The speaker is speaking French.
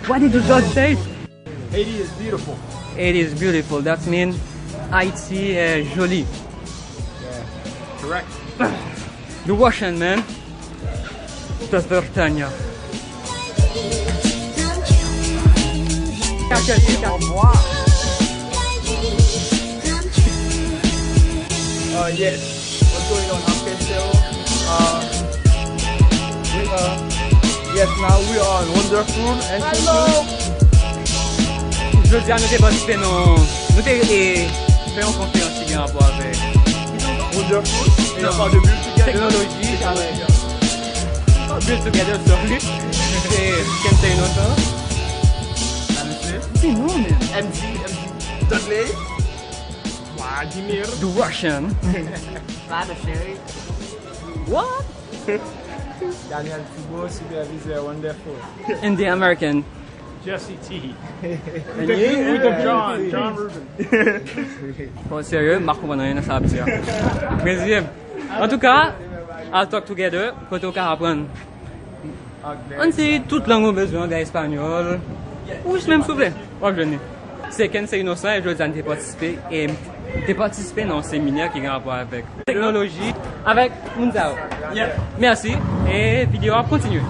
What did you just say? Haiti is beautiful. It is beautiful. That means Haiti est joli. Yeah. Correct. The Russian man. До свидания. Au revoir. Yes. What's going on? Yes, now we are on Wonderful and Hello. Je dis à nous participer dans nous fait une conférence qui vient à voir avec Wonderful. Et on parle de build together. technologie avec Build Together sur lui et Kensei Noto. C'est nous man. MG Dudley. Vladimir. The Russian. What? Daniel Thibault, supervisor Wonderful. And the American. Jesse T. And you? John Rubin. Bon, sérieux, Marc on va dans ça dire. Plaisir. En tout cas, I'll talk together côté au cas apprendre. On sait toute langue au besoin d'espagnol. Ou juste même s'il vous plaît. Oh, je n'ai. C'est Kensei Innocent et je veux t'ai participé dans un séminaire qui a rapport avec technologie avec Munzao. Yeah. Merci et vidéo à continuer.